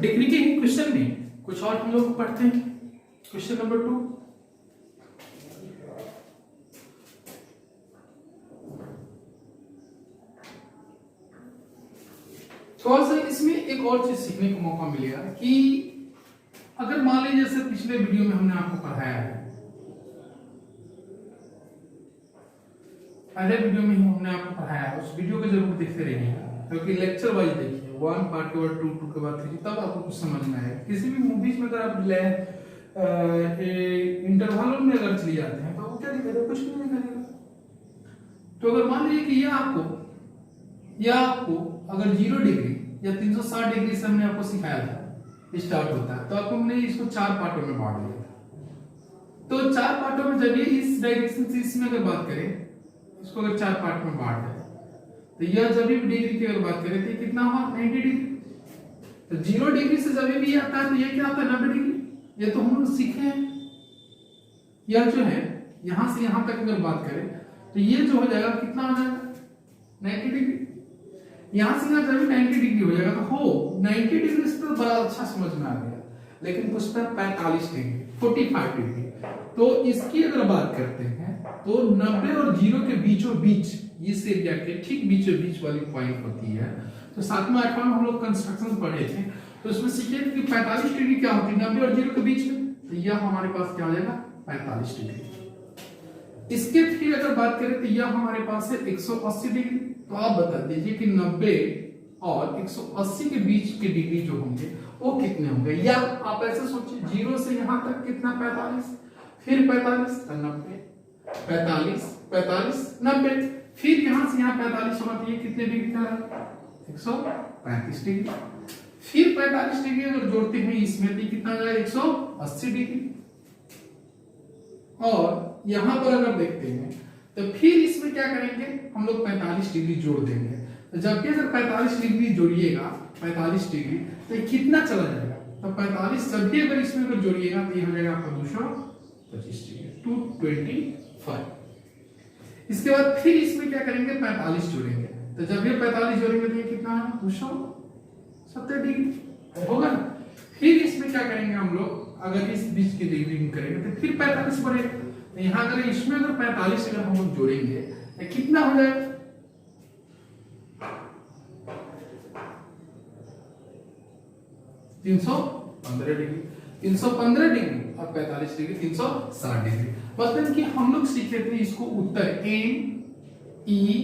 Degree के ही question में कुछ और हम लोग पढ़ते हैं। क्वेश्चन नंबर 2, थोड़ा सा इसमें एक और चीज सीखने को मौका मिलेगा कि अगर मान लीजिए जैसे पिछले वीडियो में हमने आपको पढ़ाया है, पहले वीडियो में ही हमने आपको पढ़ाया है, उस वीडियो को जरूर देखते रहिएगा क्योंकि लेक्चर वाइज देखिए 1 पार्ट के बाद 2, 2 के बाद 3, तब आपको कुछ समझ में आएगा। किसी भी मूवीज में अगर आप इंटरवल में अगर चली जाते हैं तो वो क्या दिखेगा, कुछ भी नहीं करेगा। तो अगर मान लीजिए कि यह आपको अगर 0 डिग्री या 360 डिग्री से हमने आपको सिखाया था स्टार्ट होता है, तो आपको हमने इसको 4 पार्टों में बांट दिया था। तो 4 पार्टों में जब ये इस डायरेक्शन से इसमें अगर बात करें, इसको अगर 4 पार्ट में बांट दें तो यह जब भी डिग्री की अगर बात करें तो कितना हुआ 90 डिग्री। तो 0 डिग्री से जब भी आता है तो ये क्या आता है 90 डिग्री। ये तो हम लोग सीखे हैं। यह जो है यहां से यहां तक अगर बात करें तो ये जो हो जाएगा कितना हो जाएगा 90 डिग्री। यहां से यहां जब 90 डिग्री हो जाएगा तो हो 90 डिग्री से तो बड़ा अच्छा समझ में आ गया, लेकिन पूछता है 45 डिग्री 45 डिग्री। तो इसकी अगर बात करते हैं तो 90 और 0 के बीचों बीच इस एरिया के ठीक बीचों बीच वाली पॉइंट होती है। तो 7वां 8वां में हम लोग कंस्ट्रक्शन पढ़े थे, तो उसमें सीखे थे कि 45 डिग्री क्या होती है 90 और 0 के बीच में। तो यह हमारे पास क्या हो जाएगा 45 डिग्री। इसके फिर अगर बात करें तो यह हमारे पास है 180 डिग्री। तो आप बता दीजिए कि 90 और 180 के बीच के डिग्री जो होंगे वो कितने होंगे। या आप ऐसे सोचिए 0 से यहां तक कितना 45, फिर 45 तो 90, 45 45 90, फिर यहां से यहां 45 होगा तो ये कितने डिग्री का है 135 डिग्री। फिर 45 डिग्री अगर जोड़ते हैं इसमें तो कितना जाएगा 180 डिग्री। और यहां पर अगर देखते हैं तो फिर इसमें क्या करेंगे हम लोग 45 डिग्री जोड़ देंगे। तो जब भी अगर 45 डिग्री जोड़िएगा 45 डिग्री तो कितना चला जाएगा, तो 45 जब भी अगर इसमें अगर जोड़िएगा तो ये हो जाएगा आपका 225 डिग्री 225। इसके बाद फिर इसमें क्या करेंगे 45 जोड़ेंगे। तो जब ये 45 जोड़ेंगे तो ये कितना है 270 डिग्री होगा ना। फिर इसमें क्या करेंगे हम लोग अगर इस बीच की डिग्री करेंगे तो फिर 45 बढ़ेगा। तो यहां अगर इसमें अगर 45 अगर हम लोग जोड़ेंगे तो कितना हो जाएगा 315 डिग्री। 315 डिग्री और 45 डिग्री 360 डिग्री। मतलब कि हम लोग सीखे थे इसको उत्तर MEESW।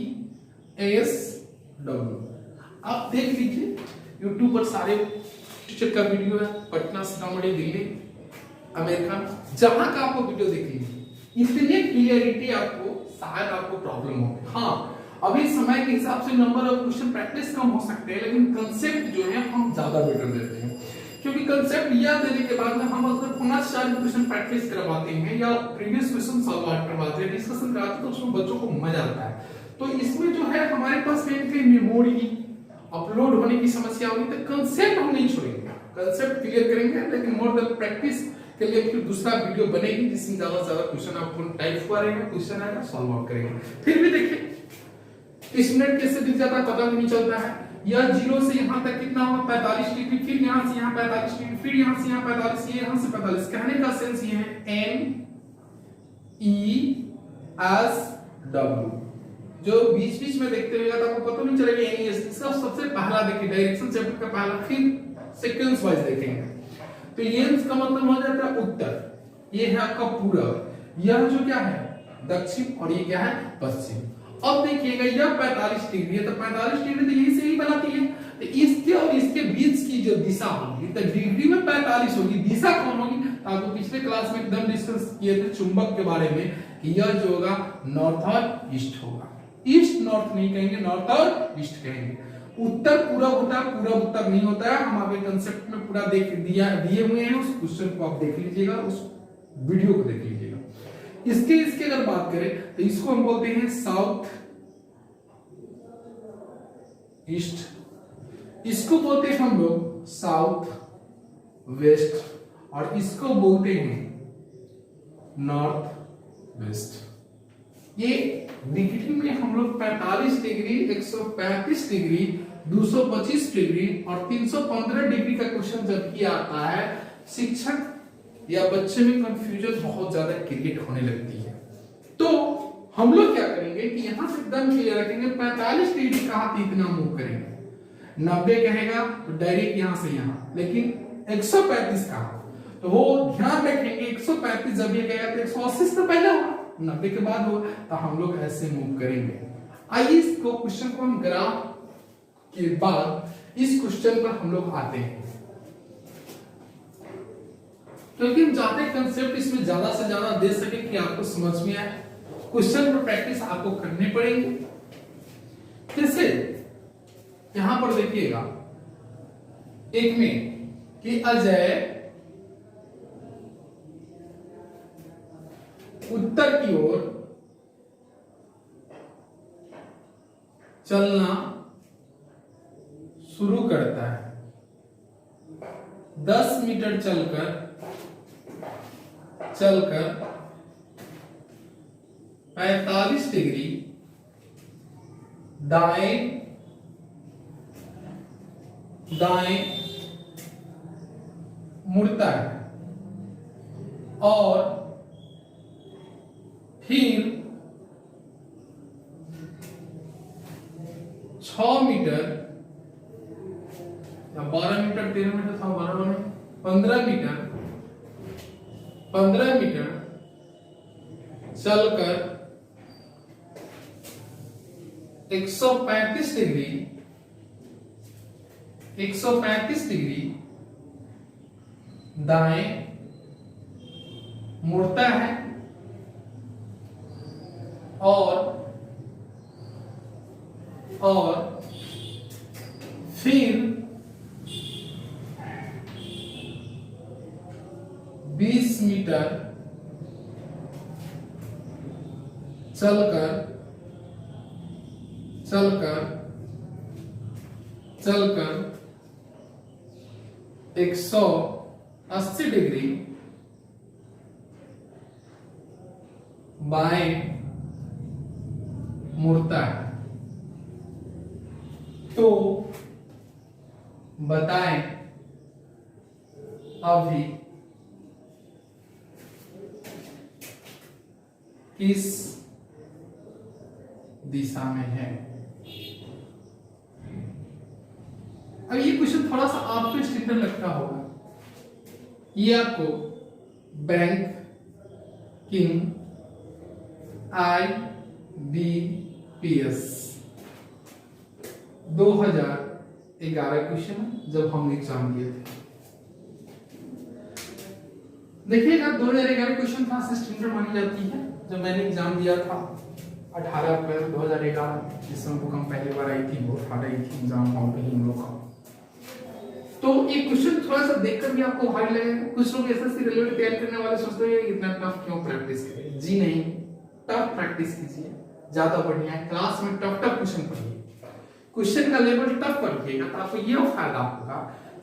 आप देख लीजिए YouTube पर सारे टीचर का वीडियो है, पटना सीतामढ़ी दिल्ली अमेरिका, जहां का आपको वीडियो देख लीजिए इतनी क्लियरिटी आपको शायद आपको प्रॉब्लम हो। हाँ अभी समय के हिसाब से नंबर ऑफ क्वेश्चन प्रैक्टिस कम हो सकते हैं, लेकिन कंसेप्ट जो है हम ज्यादा बेटर देते हैं। क्योंकि कंसेप्ट याद देने के बाद में हम अगर 5-4 क्वेश्चन प्रैक्टिस करवाते हैं या प्रीवियस क्वेश्चन सॉल्व करवाते हैं, डिस्कशन कराते हैं, तो उसमें बच्चों को मजा आता है। तो इसमें जो है हमारे पास कहीं मेमोरी अपलोड होने की समस्या होगी, तो कंसेप्ट हम नहीं छोड़ेंगे, कंसेप्ट क्लियर करेंगे, लेकिन मोर देन प्रैक्टिस के लिए फिर दूसरा वीडियो बनेगी जिसमें ज्यादा से ज्यादा क्वेश्चन आपको टाइप हुआ रहेगा, क्वेश्चन आएगा, सॉल्व आउट करेंगे। फिर भी देखिए 30 मिनट कैसे बीत जाता है पता नहीं चलता है। यह 0 से यहां तक कितना हुआ 45 डिग्री, फिर यहां से यहां 45 डिग्री, फिर यहां से यहां 45, ये यहां से 45। कहने का सेंस ये है MEESW। जो बीच बीच में देखते रहिएगा तो आपको पता नहीं चलेगा MEES। इसका सबसे पहला देखिए डायरेक्शन चैप्टर का पहला, फिर सीक्वेंस वाइज देखेंगे। तो ये इसका मतलब हो जाता है उत्तर, ये है आपका पूरब, यह जो क्या है दक्षिण, और ये क्या है पश्चिम। अब देखिएगा यह 45 डिग्री है, तो 45 डिग्री तो यही से ही बनाती है। तो इसके और इसके बीच की जो दिशा होगी तो डिग्री में 45 होगी, दिशा कौन होगी। तो आपको पिछले क्लास में एकदम डिस्कस किए थे चुंबक के बारे में कि यह जो होगा नॉर्थ और ईस्ट होगा। ईस्ट नॉर्थ नहीं कहेंगे, नॉर्थ और ईस्ट कहेंगे। उत्तर पूरब होता है, पूरब उत्तर नहीं होता है। हम आपके कंसेप्ट में पूरा देख दिए हुए हैं, उस क्वेश्चन को आप देख लीजिएगा, उस वीडियो को देख लीजिएगा। इसके अगर बात करें तो इसको हम बोलते हैं साउथ ईस्ट, इसको बोलते हैं हम लोग साउथ वेस्ट, और इसको बोलते हैं नॉर्थ वेस्ट। ये डिग्री में हम लोग 45 डिग्री 135 डिग्री 225 डिग्री और 315 डिग्री का क्वेश्चन जब भी आता है, शिक्षक या बच्चे में कंफ्यूजन बहुत ज्यादा क्रिएट होने लगती है। तो हम लोग क्या करेंगे कि यहां से एकदम क्लियर रखेंगे, 45 डिग्री कहा तो इतना मूव करेंगे, 90 कहेगा तो डायरेक्ट यहां से यहां, लेकिन 135 कहा तो वो ध्यान रखेंगे 135 जब ये कहेगा तो 180 से पहले होगा, 90 के बाद होगा, तो हम लोग ऐसे मूव करेंगे। आइए इसको क्वेश्चन को हम ग्राफ के बाद इस क्वेश्चन पर हम लोग आते हैं, क्योंकि हम चाहते हैं कंसेप्ट इसमें ज्यादा से ज्यादा दे सके कि आपको समझ में आए। क्वेश्चन पर प्रैक्टिस आपको करने पड़ेंगे। जैसे यहां पर देखिएगा एक में कि अजय उत्तर की ओर चलना शुरू करता है, 10 मीटर चलकर 45 डिग्री दाएं मुड़ता है और फिर 6 मीटर या 12 मीटर 13 मीटर था, 12 में 15 मीटर चलकर 135 डिग्री दाएं मुड़ता है और फिर 20 मीटर चलकर 180 डिग्री बाएं मुड़ता है। तो बताएं अभी किस दिशा में है। अब ये क्वेश्चन थोड़ा सा आपको स्टैंडर्ड लगता होगा, ये आपको बैंक किंग IBPS 2011 क्वेश्चन है, जब हमने एग्जाम दिए थे। देखिएगा 2011 क्वेश्चन था, स्टैंडर्ड मानी जाती है। जब मैंने एग्जाम दिया था 18 अप्रैल 2011, जिसमें भूकंप पहली बार आई थी, वो 18 ही थी एग्जाम हॉल पे ही हम लोग का। तो ये क्वेश्चन थोड़ा सा देखकर भी आपको हार्ड लगेगा। कुछ लोग एसएससी रेलवे तैयारी करने वाले सोचते हैं इतना टफ क्यों प्रैक्टिस करें। जी नहीं, टफ प्रैक्टिस कीजिए, ज्यादा बढ़िया है। क्लास में टफ क्वेश्चन पढ़िए, क्वेश्चन का लेवल टफ पढ़िएगा तो आपको यह फायदा होगा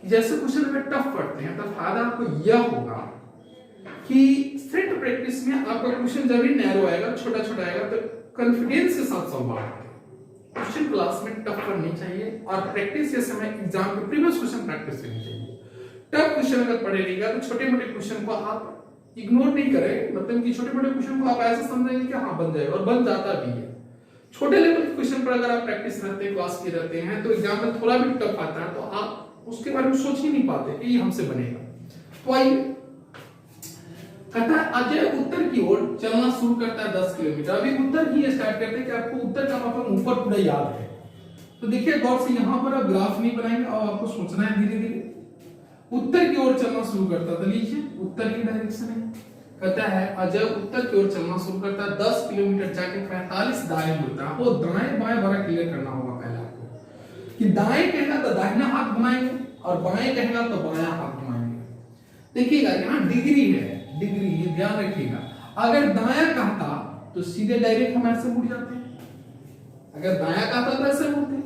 कि जैसे क्वेश्चन में टफ पढ़ते हैं तो फायदा आपको यह होगा कि सेट प्रैक्टिस में आपका क्वेश्चन जब भी नैरो आएगा, छोटा छोटा आएगा, तो कॉन्फिडेंस के साथ सॉल्व होगा। क्वेश्चन क्लास में टफ करनी चाहिए और प्रैक्टिस के समय एग्जाम के प्रीवियस क्वेश्चन प्रैक्टिस करनी चाहिए। टफ क्वेश्चन अगर पढ़ेगा तो छोटे मोटे क्वेश्चन को आप इग्नोर नहीं करें, मतलब कि छोटे मोटे क्वेश्चन को आप ऐसे समझेंगे कि हाँ बन जाएगा, और बन जाता भी है। छोटे लेवल के क्वेश्चन पर अगर आप प्रैक्टिस करते हैं, क्लास किए रहते हैं, तो एग्जाम में थोड़ा भी टफ आता है तो आप उसके बारे में सोच ही नहीं पाते कि ये हमसे बनेगा। तो आइए, कहता है अजय उत्तर की ओर चलना शुरू करता है 10 किलोमीटर। अभी उत्तर ही स्टार्ट करते हैं कि आपको उत्तर का मतलब ऊपर पूरा याद है। तो देखिए गौर से, यहां पर आप ग्राफ नहीं बनाएंगे और आपको सोचना है धीरे धीरे। उत्तर की ओर चलना शुरू करता था, लीजिए उत्तर की डायरेक्शन है। कहता है अजय उत्तर की ओर चलना शुरू करता है, 10 किलोमीटर जाके 45 दाएं मुड़ता है। वो दाएं बाएं बड़ा क्लियर करना होगा पहले आपको, कि दाएं कहेगा तो दाहिना हाथ घुमाएंगे और बाएं कहेगा तो बायां हाथ घुमाएंगे। देखिएगा यहाँ डिग्री है, डिग्री ये ध्यान रखिएगा। अगर दायां कहता तो सीधे डायरेक्ट हम ऐसे मुड़ जाते हैं, अगर दायां कहता तो ऐसे मुड़ते।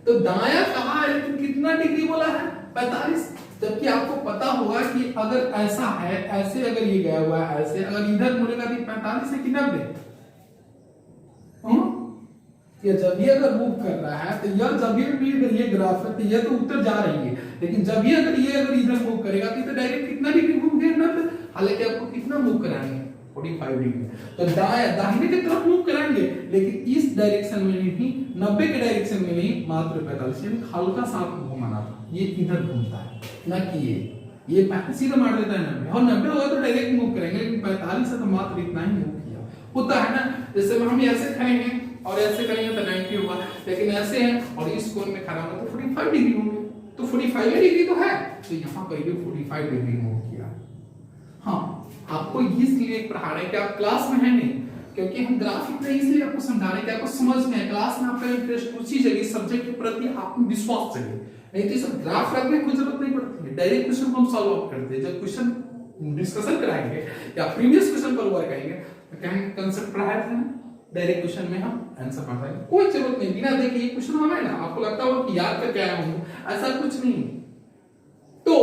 तो दायां कहा है लेकिन कितना डिग्री बोला है? 45। जबकि आपको पता होगा कि अगर ऐसा है, ऐसे अगर ये गया हुआ है, ऐसे अगर इधर मुड़ेगा तो 45 है कि 90? कि जब ये अगर मूव कर रहा है तो यह जब भी अगर ये ग्राफ है तो ये तो उत्तर जा रही है, लेकिन जब ये अगर इधर मूव करेगा तो डायरेक्ट कितना डिग्री मूव करना है, हालांकि आपको कितना मूव कराएंगे 45 डिग्री, तो दाहिने की तरफ मूव कराएंगे, लेकिन इस डायरेक्शन में नहीं, 90 के डायरेक्शन में नहीं, मात्र 45, यानी हल्का सा आपको घुमाना था, ये इधर घूमता है ना कि ये 35 सीधा मार देता है 90, और 90 होगा तो डायरेक्ट मूव करेंगे, लेकिन 45 है तो मात्र इतना ही मूव किया होता है ना। जैसे हम ऐसे खड़ेंगे और ऐसे करेंगे तो 90 होगा, लेकिन ऐसे हैं और इस कोण में खड़ा होगा तो 45 डिग्री होंगे, तो 45 डिग्री तो है, तो यहाँ पर ये 45 डिग्री मूव किया। हाँ, आपको इसलिए पढ़ा रहे हैं कि आप क्लास में है नहीं, क्योंकि हम ग्राफ इतना इसलिए आपको समझा रहे हैं कि आपको समझ में है, क्लास में आपका इंटरेस्ट उसी जगह सब्जेक्ट के प्रति आपको विश्वास चाहिए, नहीं तो सब ग्राफ रखने की जरूरत नहीं पड़ती है, डायरेक्ट क्वेश्चन को हम सॉल्व आउट करते हैं। जब क्वेश्चन डिस्कशन कराएंगे या प्रीवियस क्वेश्चन पर वर्क करेंगे तो कहेंगे कंसेप्ट पढ़ाया था, डायरेक्ट क्वेश्चन में हम आंसर पढ़ पाएंगे, कोई जरूरत नहीं, बिना देखे ये क्वेश्चन हमें ना आपको लगता होगा कि याद करके आया हूं, ऐसा कुछ नहीं। तो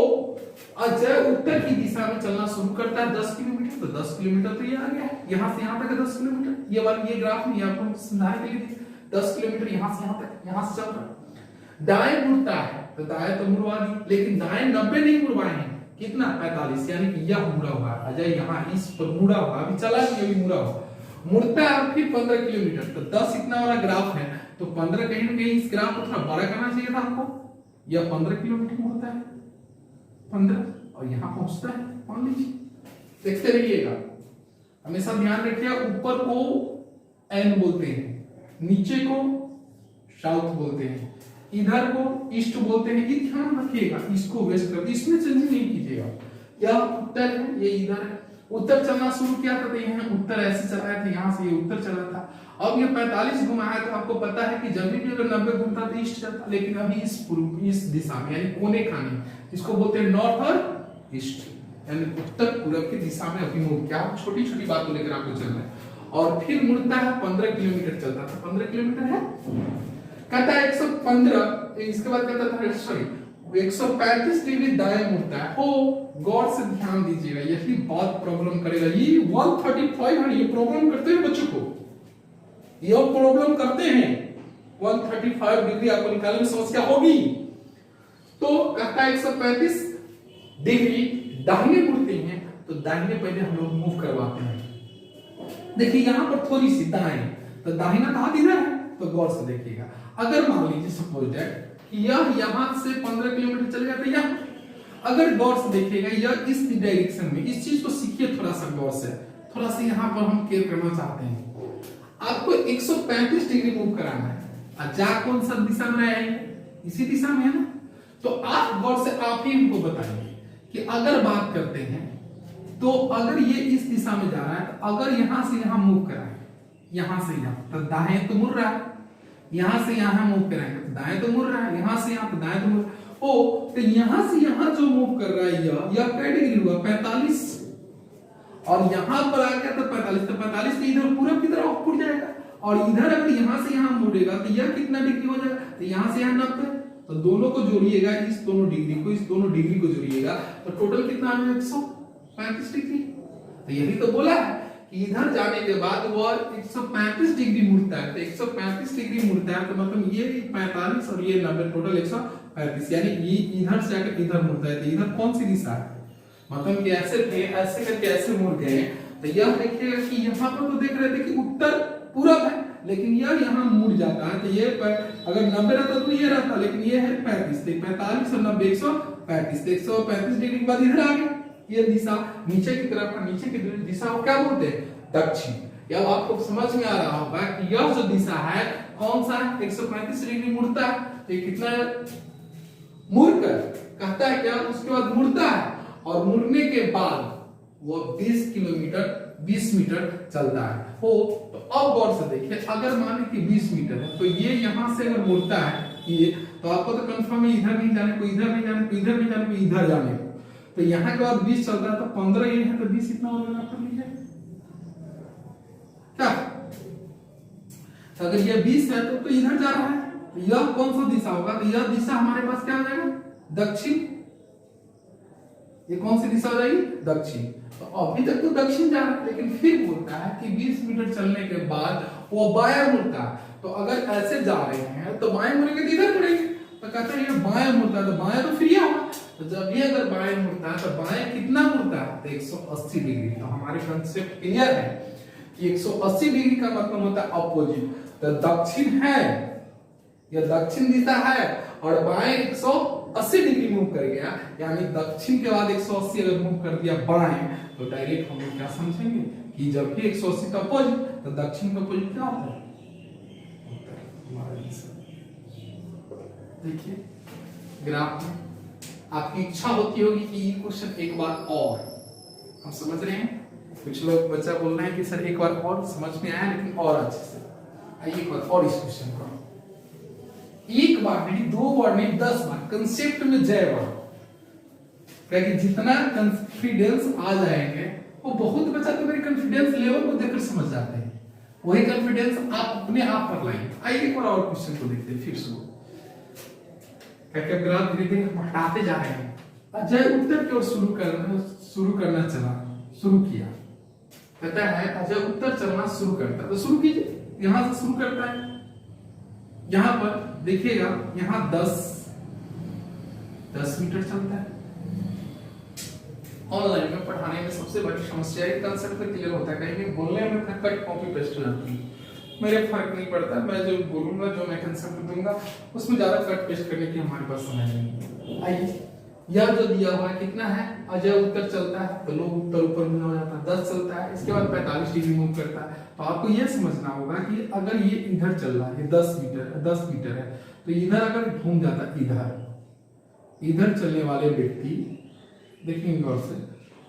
अजय उत्तर की दिशा में चलना शुरू करता है 10 किलोमीटर, तो 10 किलोमीटर तो ये आ गया है, यहां से यहां तक 10 किलोमीटर, ये वाला ये ग्राफ में आपको समझाने के लिए 10 किलोमीटर यहां से यहां तक, यहां से चल रहा है। दाएं मुड़ता है तो दाएं तो मुड़वा दी, लेकिन दाएं 90 नहीं मुड़वाए हैं, कितना 45, यानी कि यह मुड़ा हुआ है, अजय यहां इस पर मुड़ा हुआ, अभी चला नहीं, अभी मुड़ा हुआ, मुड़ता है फिर 15 किलोमीटर, तो 10 इतना वाला ग्राफ है, तो 15 कहीं ना कहीं इस ग्राफ को थोड़ा बड़ा करना चाहिए था आपको, यह 15 किलोमीटर मुड़ता है 15, और यहां पहुंचता है, मान लीजिए, देखते रहिएगा, हमेशा ध्यान रखिए, ऊपर को एन बोलते हैं, नीचे को साउथ बोलते हैं, इधर को ईस्ट बोलते हैं, ये ध्यान रखिएगा, इसको वेस्ट कर, इसमें चेंज नहीं कीजिएगा। क्या उत्तर है, ये इधर है, उत्तर चलना शुरू किया था तो यहाँ उत्तर ऐसे चल रहा था, यहाँ से ये उत्तर चला था, अब ये 45 घुमाया, तो आपको पता है कि जब भी अगर 90 घूमता तो ईस्ट चलता, लेकिन अभी इस दिशा में, यानी कोने खाने, इसको बोलते हैं नॉर्थ और ईस्ट, यानी उत्तर पूरब की दिशा में अभी मूव किया, छोटी छोटी बात को लेकर आपको चलना है, और फिर मुड़ता है 15 किलोमीटर चलता था, 15 किलोमीटर है, कहता है 115, इसके बाद कहता था सॉरी 135 डिग्री दाएं मुड़ता है, हो गौर से ध्यान दीजिएगा, यही बात प्रॉब्लम करेगा, ये 135 है, ये प्रॉब्लम करते हैं बच्चों को, ये प्रॉब्लम करते हैं, 135 डिग्री आपको निकालने में समस्या होगी, तो कहता है 135 डिग्री दाहिने मुड़ते हैं, तो दाहिने पहले हम लोग मूव करवाते हैं, देखिए यहां पर थोड़ी सी दाएं, तो दाहिना हाथ इधर है, तो गौर से देखिएगा, अगर मान लीजिए सपोज दैट यह यहां से 15 किलोमीटर चल गया, तो यह अगर गौर से देखिएगा, यह इस डायरेक्शन में, इस चीज को सीखिए थोड़ा सा गौर से, थोड़ा सा यहां पर हम केयर करना चाहते हैं, आपको 135 डिग्री मूव कराना है, जा कौन सा दिशा में आएंगे, इसी दिशा में है ना, तो आप गौर से आप ही हमको बताएंगे कि अगर बात करते हैं तो अगर ये इस दिशा में जा रहा है, तो अगर यहां से यहां मूव कराएं, यहां से यहां, तो दाएं तो मुड़ रहा है, यहां से यहां मूव कराएंगे तो दाएं तो मुड़ रहा है, यहां से यहां तो दाएं तो मुड़, ओ तो यहां से यहां जो मूव कर रहा है यह क्या डिग्री हुआ 45, और यहां पर आ गया तो 45, तो 45 तो इधर पूरब की तरफ उड़ जाएगा, और इधर अगर यहां से यहां मुड़ेगा तो यह कितना डिग्री हो जाएगा, तो यहां से यहां 90, तो दोनों को जोड़िएगा, इस दोनों डिग्री को, इस दोनों डिग्री को जोड़िएगा, तो टोटल कितना आ जाएगा 135 डिग्री, तो यही तो बोला है कि इधर जाने के बाद वह 135 डिग्री मुड़ता है, तो 135 डिग्री मुड़ता है, तो मतलब ये 45 और ये 90, टोटल 135, यानी ये इधर से आकर इधर मुड़ता है, तो इधर कौन सी दिशा है, मतलब कि ऐसे थे, ऐसे करके ऐसे मुड़ गए, तो यह देखिएगा कि यहाँ पर तो देख रहे थे कि उत्तर पूरब है, लेकिन यह यहाँ मुड़ जाता है, तो ये अगर 90 रहता तो ये रहता, लेकिन ये है 35, 45 और 90 135, 135 डिग्री के बाद इधर आ गया, ये दिशा नीचे की तरफ, नीचे की दिशा को क्या बोलते हैं, दक्षिण। अब आपको समझ में आ रहा होगा कि यह जो दिशा है कौन सा है, 135 डिग्री मुड़ता है, तो कितना मुड़कर कहता है क्या, उसके बाद मुड़ता है, और मुड़ने के बाद वो 20 किलोमीटर 20 मीटर चलता है, हो तो अब गौर से देखिए, अगर मान कि 20 मीटर है, तो ये यहां से अगर मुड़ता है ये, तो आपको तो कंफर्म है इधर नहीं जाने को, इधर नहीं जाने को, इधर नहीं जाने को, इधर जाने को, तो यहाँ के बाद 20 चल रहा है, तो 15 ये है, तो 20 इतना हो जाएगा, कर लीजिए क्या, तो अगर ये 20 है तो इधर जा रहा है, तो यह कौन सा दिशा होगा, तो यह दिशा हमारे पास क्या हो जाएगा, दक्षिण, ये कौन सी दिशा हो जाएगी, दक्षिण, तो अभी तक तो दक्षिण जा रहा है, लेकिन फिर बोलता है कि 20 मीटर चलने के बाद वो बायां मुड़ता है, तो अगर ऐसे जा रहे हैं तो बाएं मुड़ेंगे तो इधर मुड़ेंगे, तो कहते हैं ये बाएं मुड़ता है तो बाएं तो फ्री होगा, तो जब ये अगर बाएं मुड़ता है तो बाएं कितना मुड़ता है, तो 180 डिग्री। तो हमारे कंसेप्ट क्लियर है कि 180 डिग्री का मतलब होता है अपोजिट। तो दक्षिण है, यह दक्षिण दिशा है और बाएं 180 डिग्री मूव कर गया, यानी दक्षिण के बाद 180 अगर मूव कर दिया बाएं, तो डायरेक्ट हम लोग क्या समझेंगे कि जब भी 180 का अपोजिट, तो दक्षिण का अपोजिट क्या होता है, देखिए ग्राफ में आपकी इच्छा होती होगी कि ये क्वेश्चन एक बार और हम समझ रहे हैं। कुछ लोग बच्चा बोल रहे हैं कि सर एक बार और समझ में आया लेकिन और अच्छे से आइए, एक बार और इस क्वेश्चन को एक बार नहीं, 2 बार नहीं, 10 बार कंसेप्ट में जय बार, क्योंकि जितना कॉन्फिडेंस आ जाएंगे वो बहुत बच्चा तो मेरे कॉन्फिडेंस लेवल को देखकर समझ जाते हैं, वही कॉन्फिडेंस आप अपने आप पर लाएंगे। आइए एक बार और क्वेश्चन को देखते हैं फिर से, क्या ग्राफ धीरे धीरे हम हटाते जा रहे हैं। अजय उत्तर की ओर शुरू करना शुरू किया, कहता है अजय उत्तर चलना शुरू करता है, तो शुरू कीजिए, यहां से शुरू करता है। यहां पर देखिएगा, यहां 10 मीटर चलता है। ऑनलाइन में पढ़ाने में सबसे बड़ी समस्या है कंसेप्ट क्लियर होता है, कहीं बोलने में कट कॉपी पेस्ट हो जाती है, मेरे फर्क नहीं पड़ता, मैं जो बोलूंगा जो मैं कंसेप्ट दूंगा उसमें ज्यादा कट पेस्ट करने की हमारे पास समय नहीं। आइए, यह जो दिया हुआ है कितना है, अजय उत्तर चलता है तो लोग उत्तर ऊपर में हो जाता है, 10 चलता है, इसके बाद 45 डिग्री मूव करता है। तो आपको यह समझना होगा कि अगर ये इधर चल रहा है, 10 मीटर है, तो इधर अगर घूम जाता है, इधर चलने वाले व्यक्ति देखिए गौर से,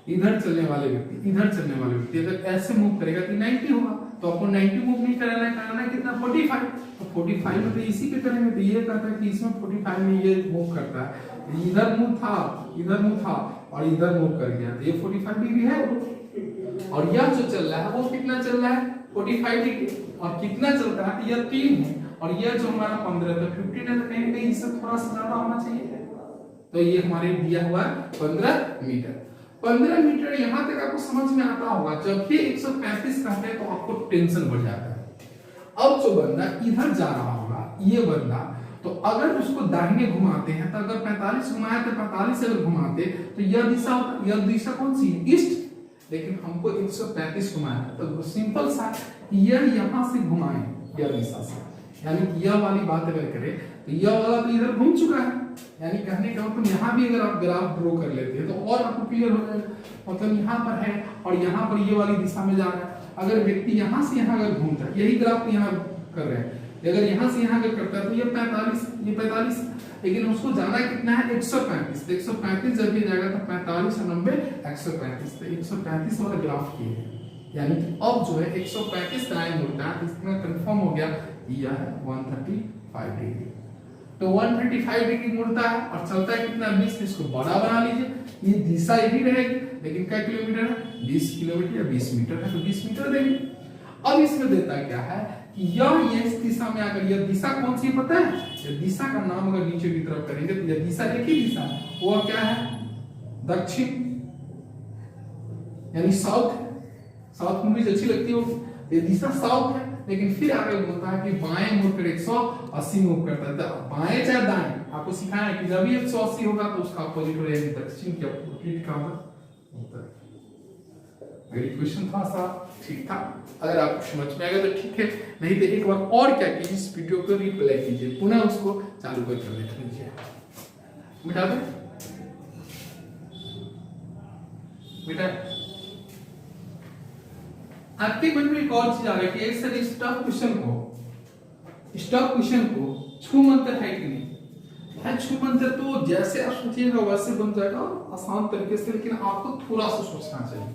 इधर चलने वाले व्यक्ति अगर ऐसे मूव करेगा तो 90 होगा, तो आपको 90 मूव नहीं कराना है कितना, 45। तो 45 में तो इसी पे करेंगे, तो ये कहता है कि इसमें 45 में ये मूव करता है, इधर मूव था और इधर मूव कर गया, तो ये 45 डिग्री है। और यह जो चल रहा है वो कितना चल रहा है, 45 डिग्री, और कितना चलता है, यह 3 है, और यह जो हमारा 15 तो 15 है, तो कहीं कहीं इससे थोड़ा सा ज्यादा होना चाहिए। तो ये हमारे दिया हुआ है 15 मीटर। 15 मीटर यहां तक आपको समझ में आता होगा। जब भी 135 कहते हैं तो आपको टेंशन बढ़ जाता है। अब जो बंदा इधर जा रहा होगा, ये बंदा, तो अगर उसको दाहिने घुमाते हैं, तो अगर 45 घुमाया तो 45 अगर घुमाते तो यह दिशा कौन सी है, ईस्ट, लेकिन हमको 135 घुमाया, तो सिंपल सा यह यहां से घुमाए यह दिशा से, यानी यह वाली बात अगर करें तो यह वाला तो इधर घूम चुका है, यानी कहने का मतलब यहाँ भी अगर आप ग्राफ ड्रॉ कर लेते हैं तो और आपको क्लियर हो जाएगा। मतलब यहाँ पर है और यहाँ पर ये वाली दिशा में जा रहा है। अगर व्यक्ति यहाँ से यहाँ अगर घूमता है, यही ग्राफ यहाँ कर रहे हैं, अगर यहाँ से यहाँ अगर करता है तो ये 45, लेकिन उसको जाना कितना है, 135। 135 जब भी जाएगा तो 45 और 90 135, तो 135 वाला ग्राफ किए हैं, यानी कि अब जो है 135 टाइम होता है, इसमें कंफर्म हो गया यह है 135 डिग्री। तो 135 डिग्री मुड़ता है और चलता है कितना, 20। इसको बड़ा बना लीजिए, ये दिशा यही रहेगी, लेकिन क्या किलोमीटर है, 20 किलोमीटर या 20 मीटर है, तो 20 मीटर देंगे। अब इसमें देता क्या है कि यह इस दिशा में अगर यह दिशा कौन सी पता है, यह दिशा का नाम अगर नीचे की तरफ करेंगे तो यह दिशा एक ही दिशा है, वो क्या है, दक्षिण, यानी साउथ मूवीज अच्छी लगती हो, ये दिशा साउथ है। लेकिन फिर आगे बोलता है कि बाएं मुड़कर 180 मूव करता है, तो बाएं चाहे दाएं, आपको सिखाया है कि जब भी 180 होगा तो उसका अपोजिट हो जाएगा दक्षिण की अपोजिट का होता है। अगर क्वेश्चन थोड़ा सा ठीक था, अगर आपको समझ में आएगा तो ठीक है, नहीं तो एक बार और क्या कीजिए, इस वीडियो को रिप्ले कीजिए, पुनः उसको चालू कर देख लीजिए। मिटा दो, मिटा। आपके मन में एक और चीज आ रही है कि सर स्टॉप क्वेश्चन को छू मंत्र है कि नहीं है। छू मंत्र तो जैसे आप सोचिएगा वैसे बन जाएगा आसान तरीके से, लेकिन आपको थोड़ा सा सोचना चाहिए।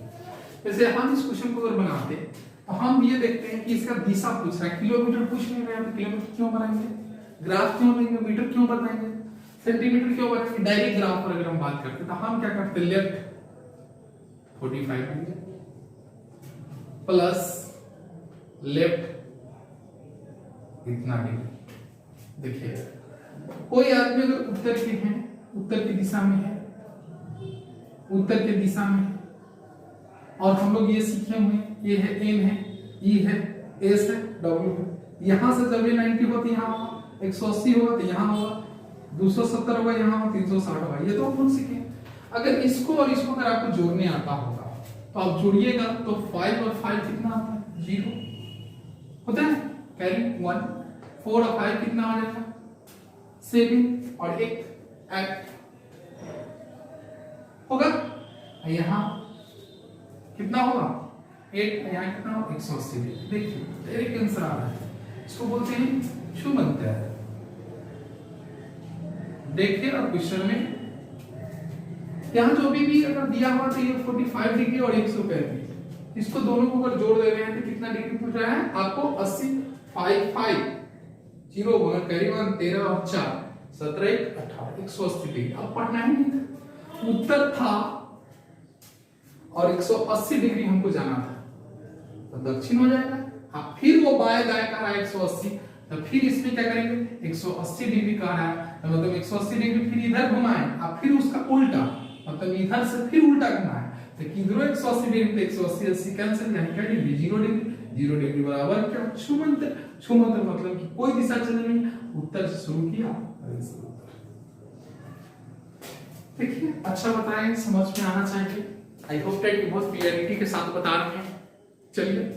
जैसे हम इस क्वेश्चन को अगर बनाते तो हम ये देखते हैं कि इसका दिशा पूछ रहा है, किलोमीटर पूछ नहीं रहा है, तो किलोमीटर क्यों बनाएंगे, ग्राफ क्यों लेंगे, मीटर क्यों बताएंगे, सेंटीमीटर क्यों बनाएंगे। डायरेक्ट ग्राफ पर अगर हम बात करते तो हम क्या करते, लेफ्ट 45 प्लस लेफ्ट इतना डिग्री। देखिए कोई आदमी अगर उत्तर की दिशा में है, और हम लोग ये सीखे हुए, ये है एन है, ई है, एस है, डब्ल्यू है, यहाँ से जब ये 90 होगा तो यहाँ होगा, 180 होगा तो यहाँ होगा, 270 होगा यहाँ होगा, 360 होगा। ये तो हम खुद सीखे। अगर इसको और इसको अगर आपको जोड़ने आता होगा तो आप जोड़िएगा तो 5 और 5 कितना आता है? 0 होता है, कैरी 1। 4 और 5 कितना आ जाएगा? 7 और 1 8 होगा। यहाँ कितना होगा? 8। यहाँ कितना होगा? 180 डिग्री। देखिए डायरेक्ट आंसर आ रहा है, इसको बोलते हैं छूमंतर। देखिए अब क्वेश्चन में यहाँ जो भी अगर दिया हुआ तो ये 45 डिग्री और 135, इसको दोनों को अगर जोड़ दे रहे हैं तो कितना डिग्री पूछ रहा है आपको? 80। 5 5 0 करीबन 13 और 4 17 1 18 180 डिग्री। अब पढ़ना ही नहीं था, उत्तर था और 180 डिग्री हमको जाना था तो दक्षिण हो जाएगा। अब फिर वो बाएं दाएं का रहा है 180, तो फिर इसमें क्या करेंगे? 180 डिग्री का रहा है तो मतलब 180 डिग्री फिर इधर घुमाएं, अब फिर उसका उल्टा, मतलब इधर से फिर उल्टा घुमाएं तो किधरों 180 डिग्री, तो 180 80 कैंसिल, यानी क्या डिग्री? 0 डिग्री। 0 डिग्री बराबर क्या? छूमंतर। छूमंतर मतलब कि कोई दिशा चल रही है, उत्तर से शुरू किया। देखिए अच्छा बताएं, समझ में आना चाहिए। आई होप दैट कि बहुत क्लियरिटी के साथ बता रहे हैं। चलिए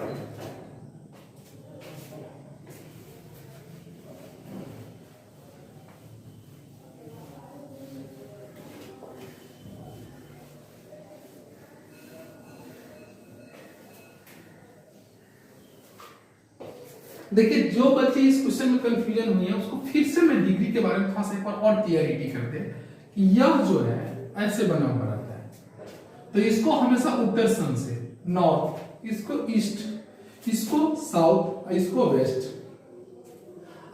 देखिए, जो बच्चे इस क्वेश्चन में कंफ्यूजन हुई है उसको फिर से मैं डिग्री के बारे में थोड़ा सा एक बार और क्लियरिटी कर दे कि यह जो है ऐसे बना हुआ रहता है, तो इसको हमेशा उत्तर सन से, नॉर्थ, इसको ईस्ट, इसको साउथ, इसको वेस्ट।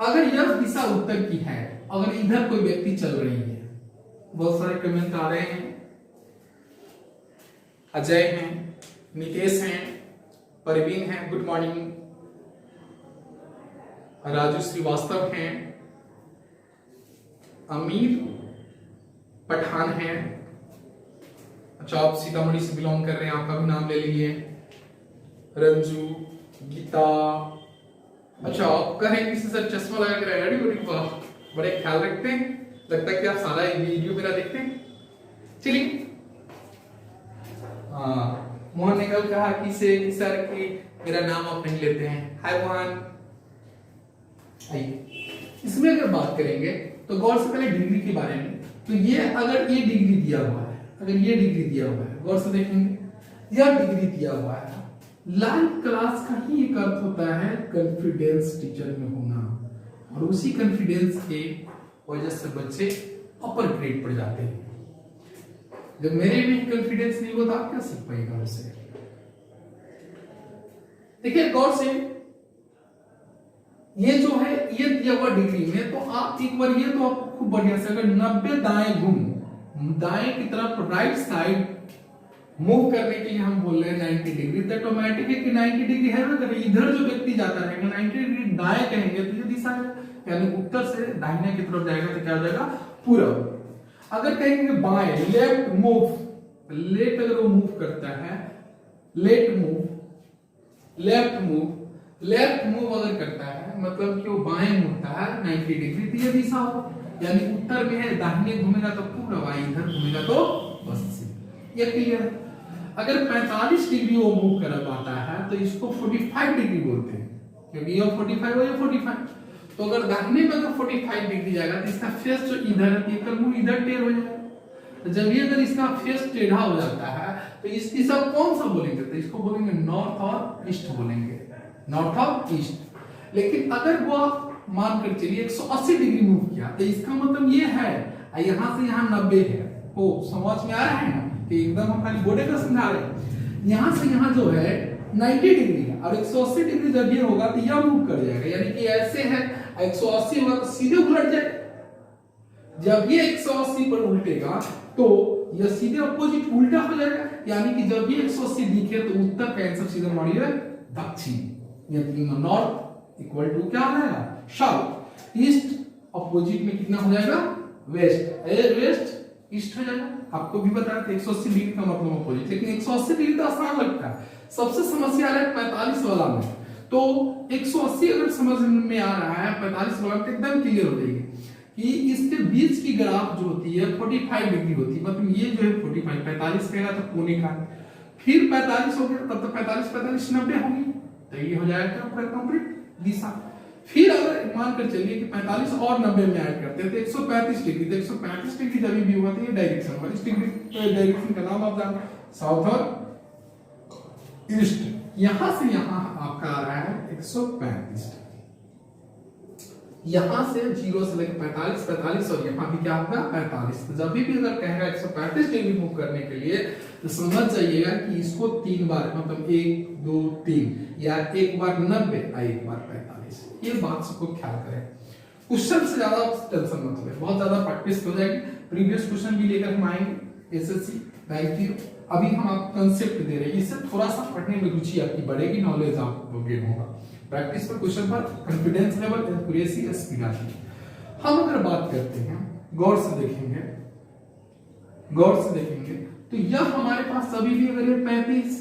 अगर यह दिशा उत्तर की है, अगर इधर कोई व्यक्ति चल रही है, बहुत सारे कमेंट आ रहे हैं, अजय हैं, नितेश हैं, परवीन हैं, गुड मॉर्निंग, राजू श्रीवास्तव हैं, अमीर पठान हैं, अच्छा आप सीतामढ़ी से बिलोंग कर रहे हैं, आपका भी नाम ले लीजिए, रंजू, गीता, अच्छा आप कहें किसी से चश्मा लगा कर रेडी हो, वाह बड़े ख्याल रखते हैं, लगता है कि आप सारा वीडियो मेरा देखते हैं। चलिए मोहन ने कल कहा कि सर कि मेरा नाम आप नहीं लेते हैं। हाय मोहन। आइए इसमें अगर बात करेंगे तो गौर से पहले डिग्री के बारे में, तो ये अगर ये डिग्री दिया हुआ है, अगर ये डिग्री दिया हुआ है, गौर से देखेंगे यह डिग्री दिया हुआ है, लाइव क्लास का ही एक अर्थ होता है कॉन्फिडेंस टीचर में होना, और उसी कॉन्फिडेंस के वजह से बच्चे अपर ग्रेड पर जाते हैं। जब मेरे में कॉन्फिडेंस नहीं होता आप क्या सीख पाएगा उससे? देखिए गौर से, ये जो है ये दिया हुआ डिग्री में, तो आप एक बार ये तो आपको खूब बढ़िया से, अगर 90 दाएं घूम, दाएं की तरफ राइट साइड मूव करने के लिए हम बोल रहे हैं 90 डिग्री, तो ऑटोमेटिक है कि 90 डिग्री है ना, इधर जो व्यक्ति जाता रहेगा 90 डिग्री दाएं कहेंगे तो ये दिशा है, यानी उत्तर से दाहिने की तरफ जाएगा तो क्या हो जाएगा? पूरब। अगर कहेंगे बाएं, लेफ्ट मूव, लेफ्ट अगर वो मूव करता है, left move, left move, left move अगर करता है मतलब कि वो बाएं मुड़ता है 90 डिग्री, तो ये दिशा हो, यानी उत्तर में है, दाहिने घूमेगा तो पूरब, इधर घूमेगा तो पश्चिम। ये क्लियर है। अगर 45 डिग्री वो मूव कर पाता है तो इसको 45 डिग्री बोलते हैं, क्योंकि ये 45 और ये 45। तो अगर दाहिने में अगर 45 डिग्री जाएगा तो इसका फेस जो इधर है, इसका मुंह इधर टेढ़ हो जाएगा। जब ये अगर इसका फेस टेढ़ा हो जाता है तो इस दिशा कौन सा बोलेंगे? तो इसको बोलेंगे नॉर्थ और ईस्ट बोलेंगे, नॉर्थ और ईस्ट। लेकिन अगर वो मान कर चलिए 180 डिग्री मूव किया तो इसका मतलब ये है यहां से यहां 90 है। ओ समझ में आ रहा है ना कि एकदम हम खाली बोर्डे का समझा रहे हैं। यहां से यहां जो है 90 डिग्री है और 180 डिग्री जब ये होगा तो यह मूव कर जाएगा, यानी कि ऐसे है 180 होगा तो सीधे उलट जाएगा। जब ये 180 पर उल्टेगा तो यह सीधे अपोजिट उल्टा हो जाएगा, यानी कि जब ये 180 दिखे तो उत्तर का आंसर सीधा मानिए दक्षिण, यानी नॉर्थ इक्वल टू क्या हो जाएगा? साउथ। ईस्ट अपोजिट में कितना हो जाएगा? वेस्ट। वेस्ट ईस्ट हो जाएगा। आपको भी बताया था 180 डिग्री का मतलब अपोजिट, लेकिन 180 डिग्री तो आसान लगता है, सबसे समस्या है 45 वाला में। तो 180 अगर समझ में आ रहा है 45 लगा तो एकदम क्लियर हो जाएगी कि इसके बीच की ग्राफ जो होती है 45 डिग्री होती है, मतलब ये जो है 45 45 कहेगा तो कोने का, फिर 45 हो गया तब तो 45 45 90 होगी, तो ये हो जाएगा पूरा कंप्लीट दिशा। फिर अगर मान कर चलिए कि 45 और 90 में ऐड करते हैं तो 135 डिग्री, तो 135 डिग्री जब भी हुआ तो ये डायरेक्शन होगा, इस डिग्री डायरेक्शन का नाम आप जानते हैं साउथ और ईस्ट। यहां से यहां आपका आ रहा है 135, यहां से 0 से लेकर 45 45 और यहां भी क्या होगा 45। तो जब भी अगर कहेगा 135 डिग्री मूव करने के लिए तो समझ जाइएगा कि इसको 3 बार, मतलब 1 2 3 या एक बार 90 या एक बार 45, ये बात सबको ख्याल करें। क्वेश्चन से ज्यादा टेंशन मत ले, बहुत ज्यादा प्रैक्टिस हो जाएगी, प्रीवियस क्वेश्चन भी लेकर हम आएंगे एसएससी बैंक की। अभी हम आपको कंसेप्ट दे रहे हैं, इससे थोड़ा सा पढ़ने में रुचि आपकी बढ़ेगी, नॉलेज आपको गेन होगा। प्रैक्टिस पर क्वेश्चन पर कॉन्फिडेंस लेवल, एक्यूरेसी, स्पीड आती है। हम अगर बात करते हैं गौर से देखेंगे, गौर से देखेंगे तो यह हमारे पास अभी भी अगर ये 35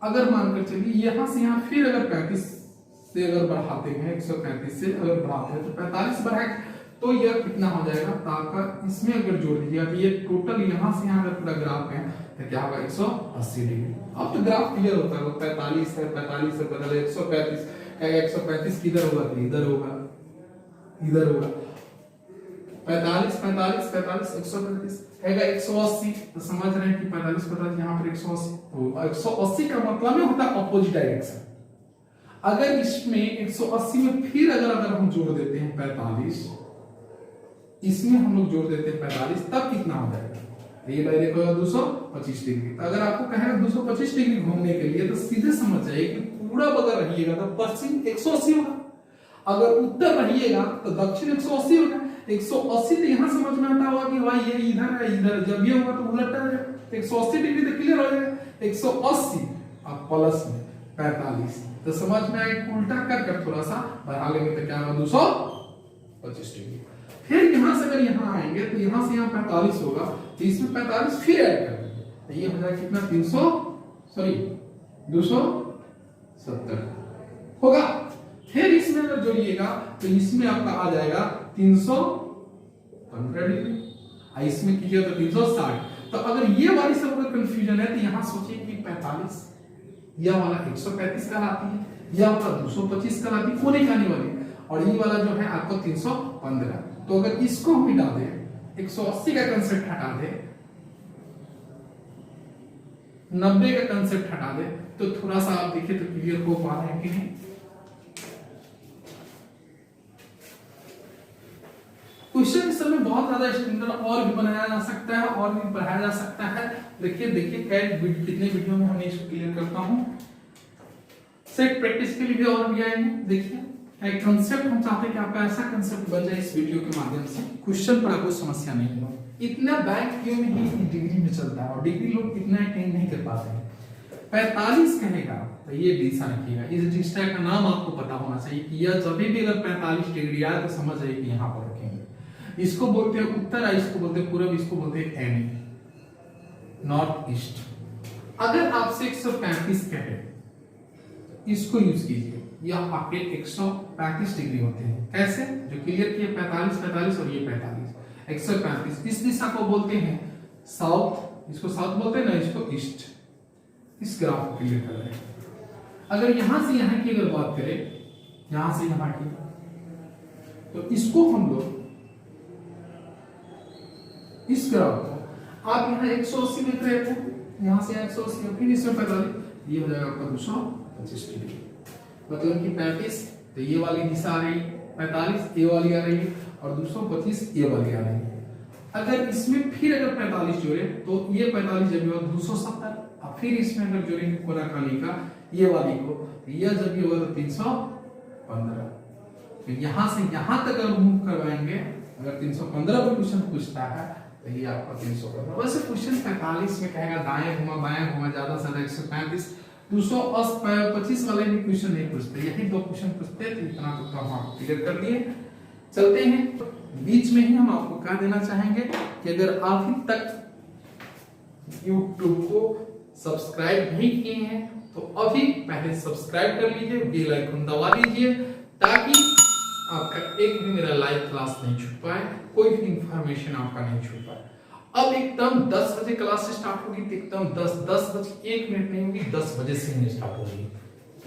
अगर मानकर चलिए यहां से यहां फिर अगर 35 से अगर बढ़ाते हैं 135 से अगर बढ़ाते हैं तो 45 बढ़ाएं तो यह कितना हो जाएगा, ताकत इसमें अगर जोड़ दीजिएगा तो ये टोटल यहां से यहां अगर पूरा ग्राफ है तो क्या होगा 180 डिग्री। अब तो ग्राफ क्लियर होता है, 45 है 45 से बदले 135, 135 किधर होगा तो इधर होगा, इधर होगा 45 45 45 135 हैगा 180, तो समझ रहे हैं कि 45 45 यहां पर 180, तो 180 का मतलब में होता है अपोजिट डायरेक्शन। अगर इसमें 180 में फिर अगर हम जोड़ देते हैं 45, इसमें हम लोग जोड़ देते हैं 45, तब कितना हो जाएगा, ये डायरेक्ट होगा 225 डिग्री। तो अगर आपको कहेगा 225 डिग्री घूमने के लिए तो सीधे समझ जाइए कि पूरा अगर रहिएगा तो पश्चिम 180 होगा, अगर उत्तर रहिएगा तो दक्षिण 180 होगा। 180 तो यहां समझ में आता होगा कि भाई ये इधर है, इधर जब ये होगा तो उलटा है, 180 डिग्री तो क्लियर हो जाएगा। 180 अब प्लस में 45, तो समझ में आएगा, उल्टा कर थोड़ा सा बढ़ा लेंगे तो क्या होगा 225 डिग्री। फिर यहां से अगर यहां आएंगे तो यहां से यहां 45 होगा, तो इसमें 45 फिर ऐड कर देंगे तो ये हो जाएगा कितना 270 होगा। फिर इसमें अगर जोड़िएगा तो इसमें आपका आ जाएगा 315 डिग्री, इसमें कीजिए तो 360। तो अगर ये वाली सब अगर कंफ्यूजन है तो यहां सोचिए कि 45 यह वाला 135 कहलाती है, यह वाला 225 कहलाती है, कोने का आने वाली, और ये वाला जो है आपको 315। तो अगर इसको हम मिटा दें, 180 का कंसेप्ट हटा दें, 90 का कंसेप्ट हटा दें, तो थोड़ा सा आप देखिए तो क्लियर हो पा रहे हैं कि नहीं। क्वेश्चन इस समय बहुत ज्यादा स्टैंडर्ड और भी बनाया जा सकता है और भी पढ़ाया जा सकता है। देखिए कितने वीडियो में हमने इसको क्लियर करता हूं, सेट प्रैक्टिस के लिए भी और भी आएंगे। देखिए एक कंसेप्ट हम चाहते हैं कि आपका ऐसा कंसेप्ट बन जाए इस वीडियो के माध्यम से, क्वेश्चन पर कोई समस्या नहीं हो। इतना बैंक क्यों में ही डिग्री में चलता है और डिग्री लोग इतना अटेंड नहीं कर पाते हैं। 45 कहेगा तो ये दिशा रखिएगा, इस दिशा का नाम आपको पता होना चाहिए कि यह जब भी अगर 45 डिग्री आए तो समझ जाइए कि यहाँ पर रखेंगे। इसको बोलते हैं उत्तर, इसको बोलते हैं पूर्व, इसको बोलते हैं एनी नॉर्थ ईस्ट। अगर आपसे 135 कहे इसको यूज कीजिए, यह आपके 135 डिग्री होते हैं। कैसे, जो क्लियर किए 45 45 और ये 45 135। इस दिशा को बोलते हैं साउथ, इसको साउथ बोलते हैं ना, इसको ईस्ट। इस ग्राफ को क्लियर कर रहे हैं। अगर यहां से यहां की अगर बात करें, यहां से यहां की, तो इसको हम लोग इस ग्राफ को आप यहां 180 देख रहे थे, यहां से 180 फिर इसमें 45, ये हो जाएगा आपका 225 डिग्री। मतलब कि 35 तो ये वाली दिशा आ रही, 45 ये वाली आ रही है और 225 ये वाली आ रही है। अगर इसमें फिर अगर 45 जोड़े तो ये 45 जब होगा 270, और फिर इसमें अगर जोड़ेंगे कोनाकानी का ये वाली को, यह जब भी होगा तो 315। तो यहां से यहां तक अगर मूव करवाएंगे, अगर 315 पर क्वेश्चन पूछता है तो ये आपका 315। वैसे क्वेश्चन 45 में कहेगा दाएं घुमा बाएं घुमा, ज्यादा से ज्यादा 135 225 वाले भी क्वेश्चन नहीं पूछते, यही दो क्वेश्चन पूछते हैं। तो इतना तो हम आपको क्लियर कर दिए। चलते हैं बीच में ही हम आपको क्या देना चाहेंगे कि अगर अभी तक YouTube को सब्सक्राइब नहीं किए हैं तो अभी पहले सब्सक्राइब कर लीजिए, बेल आइकन दबा दीजिए ताकि आपका एक भी मेरा लाइव क्लास नहीं छूट पाए, कोई भी इंफॉर्मेशन आपका नहीं छूट पाए। अब एकदम 10 बजे क्लास स्टार्ट होगी, तो एकदम 10 बजे 1 मिनट नहीं होगी, 10 बजे से ही स्टार्ट होगी।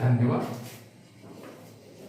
धन्यवाद।